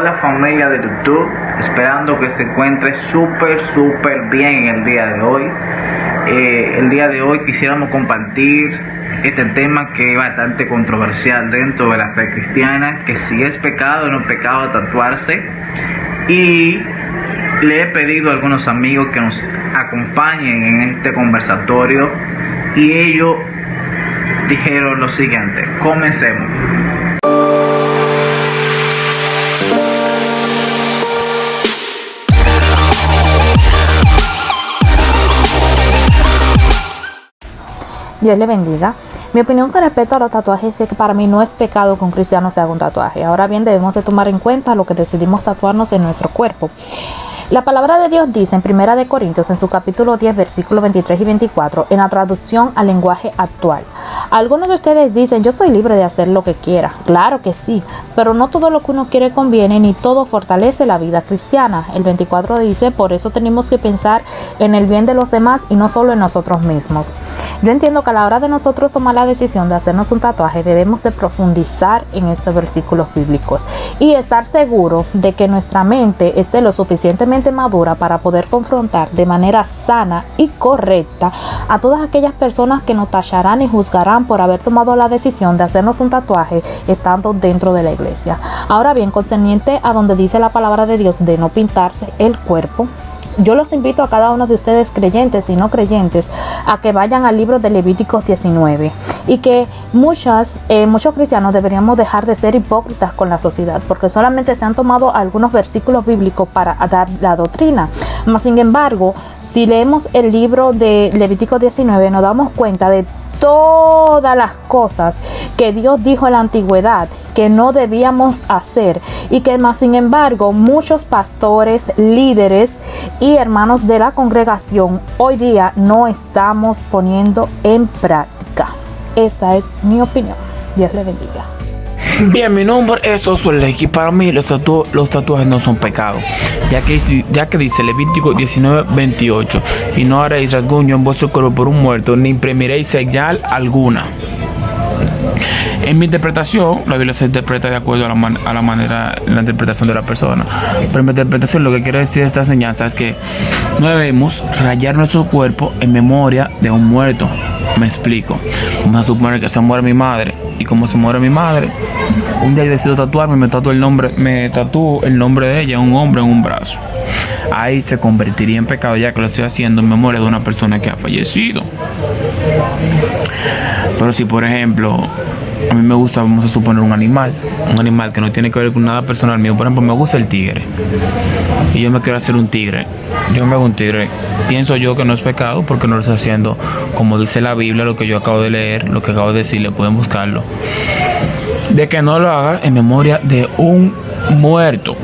Hola familia de YouTube, esperando que se encuentre súper bien el día de hoy. El día de hoy quisiéramos compartir este tema que es bastante controversial dentro de la fe cristiana, que si es pecado o no es pecado tatuarse. Y le he pedido a algunos amigos que nos acompañen en este conversatorio y ellos dijeron lo siguiente: comencemos. Dios le bendiga. Mi opinión con respecto a los tatuajes es que para mí no es pecado que un cristiano se haga un tatuaje. Ahora bien, debemos de tomar en cuenta lo que decidimos tatuarnos en nuestro cuerpo. La palabra de Dios dice en 1 Corintios, en su capítulo 10, versículos 23 y 24, en la traducción al lenguaje actual. Algunos de ustedes dicen: yo soy libre de hacer lo que quiera. Claro que sí, pero no todo lo que uno quiere conviene, ni todo fortalece la vida cristiana. El 24 dice: por eso tenemos que pensar en el bien de los demás y no solo en nosotros mismos. Yo entiendo que a la hora de nosotros tomar la decisión de hacernos un tatuaje, debemos de profundizar en estos versículos bíblicos y estar seguro de que nuestra mente esté lo suficientemente madura para poder confrontar de manera sana y correcta a todas aquellas personas que nos tacharán y juzgarán por haber tomado la decisión de hacernos un tatuaje estando dentro de la iglesia. Ahora bien, concerniente a donde dice la palabra de Dios de no pintarse el cuerpo, yo los invito a cada uno de ustedes, creyentes y no creyentes, a que vayan al libro de Levíticos 19 y que muchos cristianos deberíamos dejar de ser hipócritas con la sociedad, porque solamente se han tomado algunos versículos bíblicos para dar la doctrina. Mas, sin embargo, si leemos el libro de Levíticos 19, nos damos cuenta de todas las cosas que Dios dijo en la antigüedad que no debíamos hacer, y que más sin embargo muchos pastores, líderes y hermanos de la congregación hoy día no estamos poniendo en práctica. Esa es mi opinión. Dios le bendiga. Bien, mi nombre es Josué y para mí los tatuajes no son pecados, ya que dice Levítico 19:28: y no haréis rasguño en vuestro cuerpo por un muerto, ni imprimiréis señal alguna. En mi interpretación, la Biblia se interpreta de acuerdo a la manera, la interpretación de la persona. Pero en mi interpretación, lo que quiere decir esta enseñanza es que no debemos rayar nuestro cuerpo en memoria de un muerto. Me explico. Vamos a suponer que se muere mi madre, y como se muere mi madre, un día yo decido tatuarme, me tatúo el nombre de ella, un hombre en un brazo. Ahí se convertiría en pecado, ya que lo estoy haciendo en memoria de una persona que ha fallecido. Pero si, por ejemplo, a mí me gusta, vamos a suponer, un animal que no tiene que ver con nada personal mío. Por ejemplo, me gusta el tigre y yo me quiero hacer un tigre. Yo me hago un tigre. Pienso yo que no es pecado, porque no lo estoy haciendo como dice la Biblia, lo que yo acabo de leer, lo que acabo de decirle, pueden buscarlo. De que no lo haga en memoria de un muerto.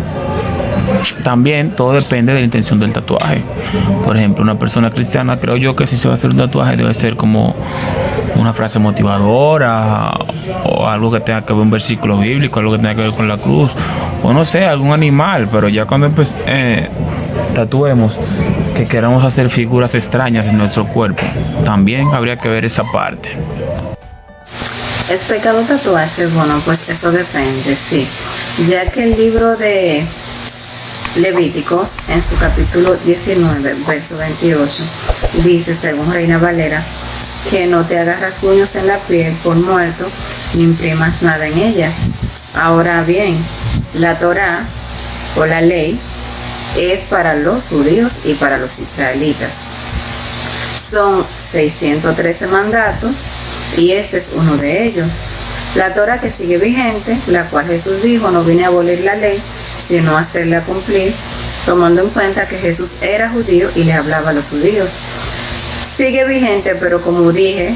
También todo depende de la intención del tatuaje. Por ejemplo, una persona cristiana, creo yo que si se va a hacer un tatuaje debe ser como una frase motivadora, o algo que tenga que ver un versículo bíblico, algo que tenga que ver con la cruz, o no sé, algún animal. Pero ya cuando tatuemos que queramos hacer figuras extrañas en nuestro cuerpo, también habría que ver esa parte. ¿Es pecado tatuarse? Bueno, pues eso depende, sí. Ya que el libro de Levíticos, en su capítulo 19, verso 28, dice, según Reina Valera, que no te hagas rasguños en la piel por muerto, ni imprimas nada en ella. Ahora bien, la Torá, o la ley, es para los judíos y para los israelitas. Son 613 mandatos y este es uno de ellos. La Torá que sigue vigente, la cual Jesús dijo: no vine a abolir la ley, sino a hacerla cumplir, tomando en cuenta que Jesús era judío y le hablaba a los judíos. Sigue vigente, pero como dije,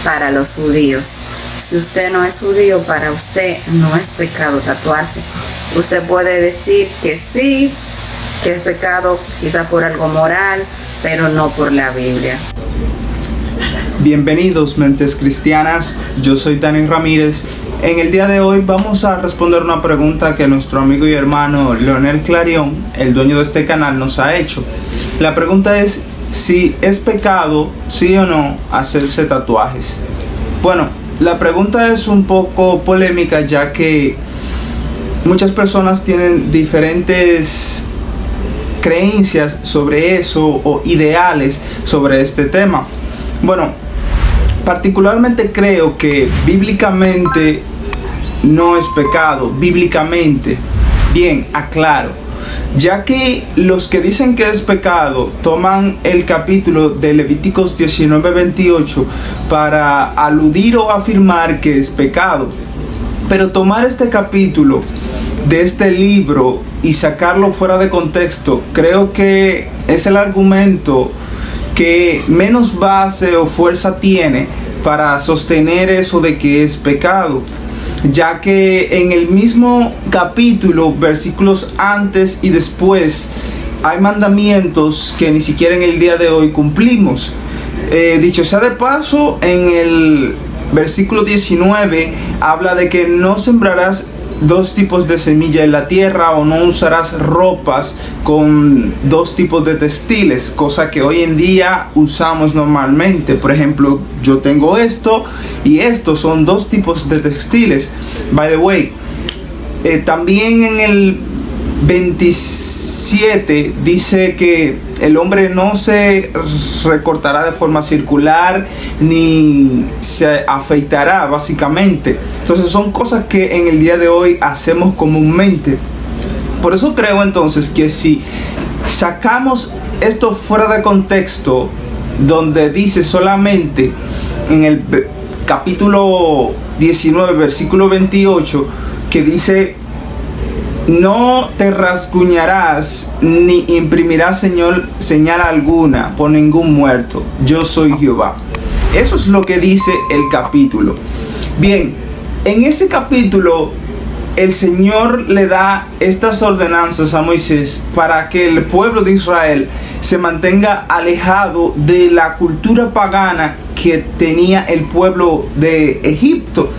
para los judíos. Si usted no es judío, para usted no es pecado tatuarse. Usted puede decir que sí, que es pecado quizá por algo moral, pero no por la Biblia. Bienvenidos, mentes cristianas, yo soy Dani Ramírez. En el día de hoy vamos a responder una pregunta que nuestro amigo y hermano Leonel Clarion, el dueño de este canal, nos ha hecho. La pregunta es si es pecado, sí o no, hacerse tatuajes. Bueno, la pregunta es un poco polémica, ya que muchas personas tienen diferentes creencias sobre eso o ideales sobre este tema. Bueno, particularmente creo que bíblicamente no es pecado, bíblicamente. Bien, aclaro, ya que los que dicen que es pecado toman el capítulo de Levíticos 19:28 para aludir o afirmar que es pecado. Pero tomar este capítulo de este libro y sacarlo fuera de contexto, creo que es el argumento que menos base o fuerza tiene para sostener eso de que es pecado, ya que en el mismo capítulo, versículos antes y después, hay mandamientos que ni siquiera en el día de hoy cumplimos. Dicho sea de paso, en el versículo 19 habla de que no sembrarás dos tipos de semilla en la tierra, o no usarás ropas con dos tipos de textiles, cosa que hoy en día usamos normalmente. Por ejemplo, yo tengo esto y esto, son dos tipos de textiles. By the way, también en el 27 dice que el hombre no se recortará de forma circular ni se afeitará, básicamente. Entonces son cosas que en el día de hoy hacemos comúnmente. Por eso creo entonces que si sacamos esto fuera de contexto, donde dice solamente en el capítulo 19 versículo 28 que dice: no te rasguñarás ni imprimirás señal alguna por ningún muerto, yo soy Jehová. Eso es lo que dice el capítulo. Bien, en ese capítulo el Señor le da estas ordenanzas a Moisés para que el pueblo de Israel se mantenga alejado de la cultura pagana que tenía el pueblo de Egipto,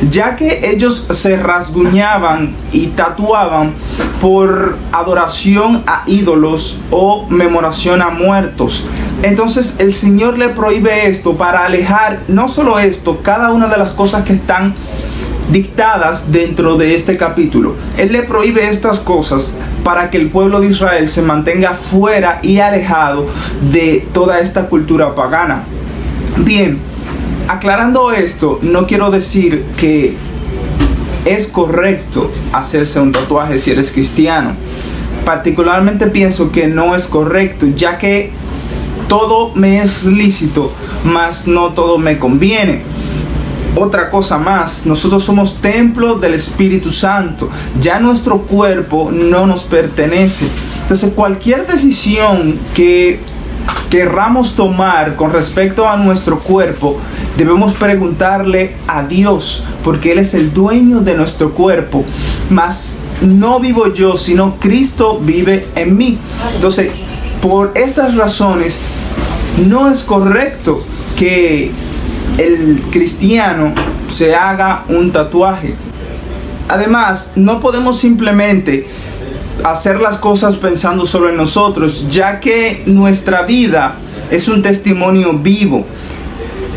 ya que ellos se rasguñaban y tatuaban por adoración a ídolos o memoración a muertos. Entonces el Señor le prohíbe esto para alejar no solo esto, cada una de las cosas que están dictadas dentro de este capítulo. Él le prohíbe estas cosas para que el pueblo de Israel se mantenga fuera y alejado de toda esta cultura pagana. Bien, aclarando esto, no quiero decir que es correcto hacerse un tatuaje si eres cristiano. Particularmente pienso que no es correcto, ya que todo me es lícito, mas no todo me conviene. Otra cosa más, nosotros somos templo del Espíritu Santo, ya nuestro cuerpo no nos pertenece. Entonces cualquier decisión que querramos tomar con respecto a nuestro cuerpo, debemos preguntarle a Dios, porque Él es el dueño de nuestro cuerpo. Mas no vivo yo, sino Cristo vive en mí. Entonces, por estas razones, no es correcto que el cristiano se haga un tatuaje. Además, no podemos simplemente hacer las cosas pensando solo en nosotros, ya que nuestra vida es un testimonio vivo.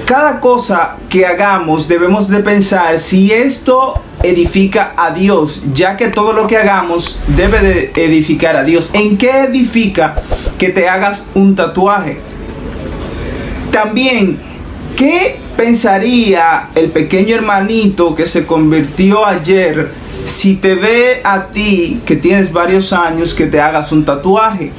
Cada cosa que hagamos debemos de pensar si esto edifica a Dios, ya que todo lo que hagamos debe de edificar a Dios. ¿En qué edifica que te hagas un tatuaje? También, ¿qué pensaría el pequeño hermanito que se convirtió ayer si te ve a ti, que tienes varios años, que te hagas un tatuaje?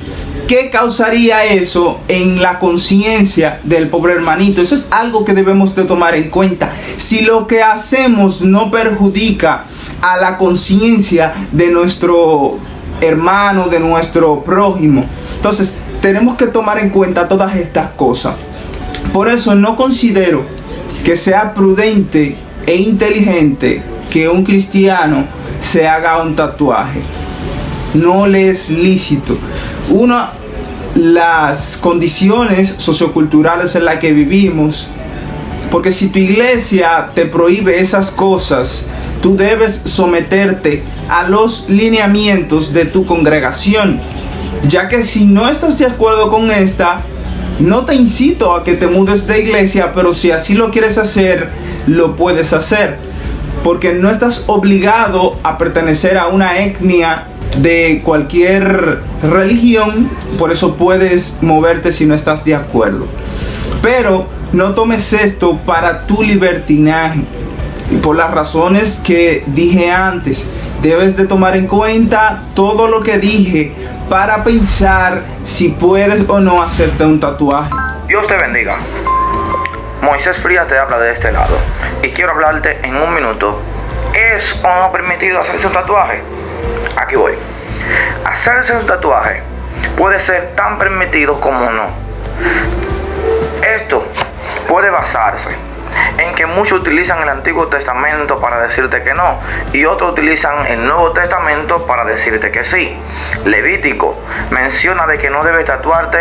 ¿Qué causaría eso en la conciencia del pobre hermanito? Eso es algo que debemos de tomar en cuenta. Si lo que hacemos no perjudica a la conciencia de nuestro hermano, de nuestro prójimo, entonces tenemos que tomar en cuenta todas estas cosas. Por eso no considero que sea prudente e inteligente que un cristiano se haga un tatuaje. No le es lícito. Las condiciones socioculturales en las que vivimos, porque si tu iglesia te prohíbe esas cosas, tú debes someterte a los lineamientos de tu congregación, ya que si no estás de acuerdo con esta, no te incito a que te mudes de iglesia, pero si así lo quieres hacer, lo puedes hacer. porque no estás obligado a pertenecer a una etnia de cualquier religión, por eso puedes moverte si no estás de acuerdo. Pero no tomes esto para tu libertinaje, y por las razones que dije antes. Debes de tomar en cuenta todo lo que dije para pensar si puedes o no hacerte un tatuaje. Dios te bendiga. Moisés Frías te habla de este lado y quiero hablarte en un minuto. ¿Es o no permitido hacerse un tatuaje? Aquí voy. Hacerse un tatuaje puede ser tan permitido como no. Esto puede basarse en que muchos utilizan el Antiguo Testamento para decirte que no y otros utilizan el Nuevo Testamento para decirte que sí. Levítico menciona de que no debes tatuarte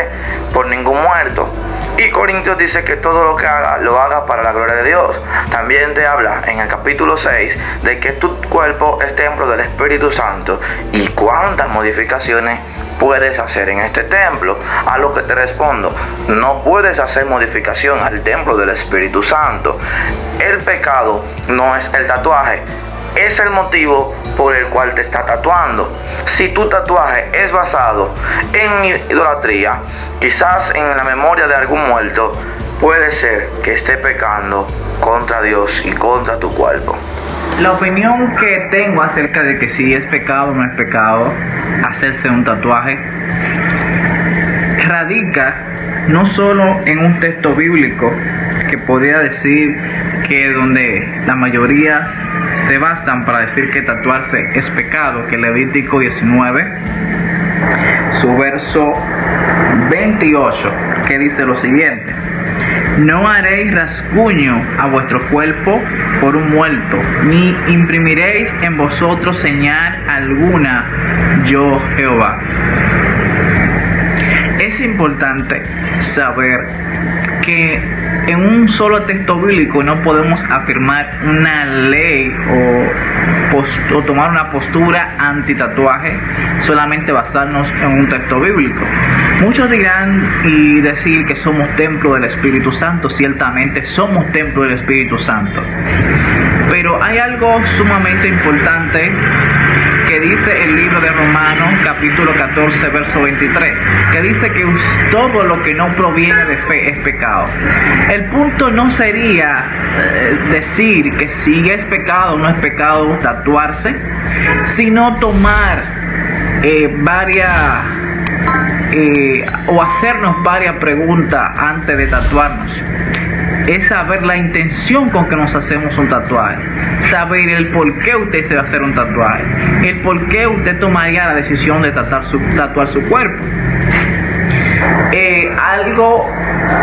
por ningún muerto, y Corintios dice que todo lo que haga, lo haga para la gloria de Dios. También te habla en el capítulo 6 de que tu cuerpo es templo del Espíritu Santo. ¿Y cuántas modificaciones puedes hacer en este templo? A lo que te respondo, no puedes hacer modificación al templo del Espíritu Santo. El pecado no es el tatuaje, es el motivo por el cual te está tatuando. Si tu tatuaje es basado en idolatría, quizás en la memoria de algún muerto, puede ser que esté pecando contra Dios y contra tu cuerpo. La opinión que tengo acerca de que si es pecado o no es pecado hacerse un tatuaje radica no solo en un texto bíblico que podría decir que donde la mayoría se basan para decir que tatuarse es pecado, que Levítico 19, su verso 28, que dice lo siguiente: no haréis rasguño a vuestro cuerpo por un muerto, ni imprimiréis en vosotros señal alguna, yo Jehová. Es importante saber que en un solo texto bíblico no podemos afirmar una ley o tomar una postura anti-tatuaje, solamente basarnos en un texto bíblico. Muchos dirán y decir que somos templo del Espíritu Santo. Ciertamente somos templo del Espíritu Santo, pero hay algo sumamente importante que dice el libro de Romanos capítulo 14 verso 23, que dice que todo lo que no proviene de fe es pecado. El punto no sería decir que si es pecado o no es pecado tatuarse, sino tomar o hacernos varias preguntas antes de tatuarnos. Es saber la intención con que nos hacemos un tatuaje, saber el por qué usted se va a hacer un tatuaje, el por qué usted tomaría la decisión de tatuar su cuerpo. Algo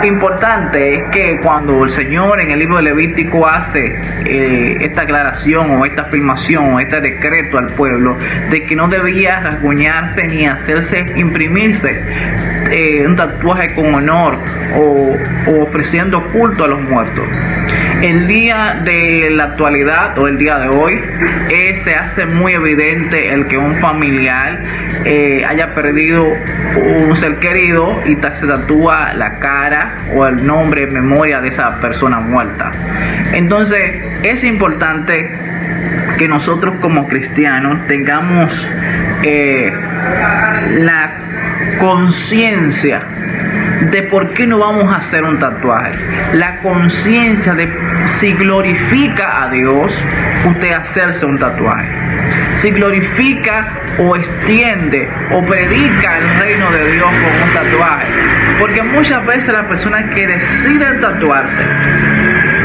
importante es que cuando el Señor en el libro de Levítico hace esta aclaración o esta afirmación o este decreto al pueblo de que no debía rasguñarse ni imprimirse un tatuaje con honor o ofreciendo culto a los muertos. El día de la actualidad o el día de hoy se hace muy evidente el que un familiar haya perdido un ser querido y se tatúa la cara o el nombre en memoria de esa persona muerta. Entonces es importante que nosotros como cristianos tengamos la conciencia de por qué no vamos a hacer un tatuaje, la conciencia de si glorifica a Dios usted hacerse un tatuaje, si glorifica o extiende o predica el reino de Dios con un tatuaje, porque muchas veces las personas que deciden tatuarse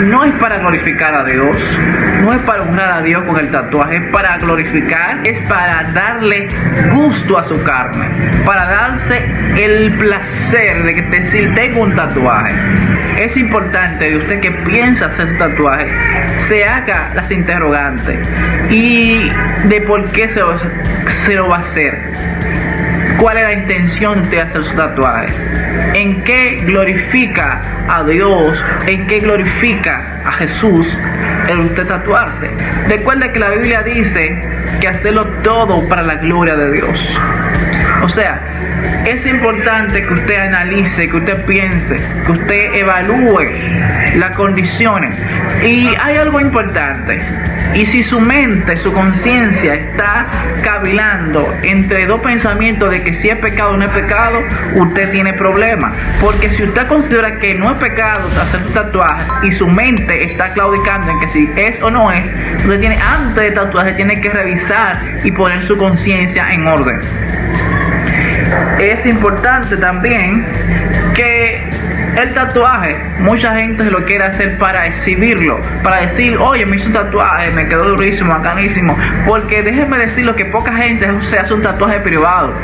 no es para glorificar a Dios, no es para honrar a Dios con el tatuaje, es para glorificar, es para darle gusto a su carne, para darse el placer de decir tengo un tatuaje. Es importante de usted que piensa hacer su tatuaje, se haga las interrogantes y de por qué se lo va a hacer. ¿Cuál es la intención de hacer su tatuaje? ¿En qué glorifica a Dios? ¿En qué glorifica a Jesús el usted tatuarse? Recuerda que la Biblia dice que hacerlo todo para la gloria de Dios. O sea, es importante que usted analice, que usted piense, que usted evalúe las condiciones Y hay algo importante. Y si su mente, su conciencia está cavilando entre dos pensamientos de que si es pecado o no es pecado, usted tiene problemas. Porque si usted considera que no es pecado hacer un tatuaje y su mente está claudicando en que si es o no es, usted tiene, antes de tatuaje, tiene que revisar y poner su conciencia en orden. Es importante también que el tatuaje, mucha gente lo quiere hacer para exhibirlo, para decir, oye, me hice un tatuaje, me quedó durísimo, bacanísimo. Porque déjenme decirlo que poca gente se hace un tatuaje privado.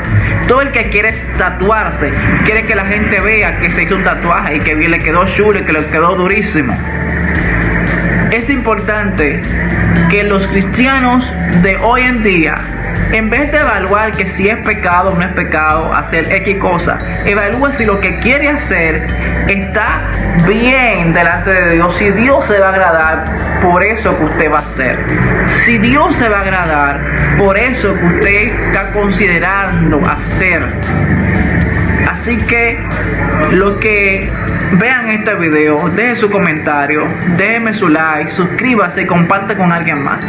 Todo el que quiere tatuarse, quiere que la gente vea que se hizo un tatuaje y que le quedó chulo y que le quedó durísimo. Es importante que los cristianos de hoy en día, en vez de evaluar que si es pecado o no es pecado hacer X cosa, evalúa si lo que quiere hacer está bien delante de Dios. Si Dios se va a agradar por eso que usted va a hacer. Si Dios se va a agradar por eso que usted está considerando hacer. Así que los que vean este video, dejen su comentario, déjenme su like, suscríbase y comparte con alguien más.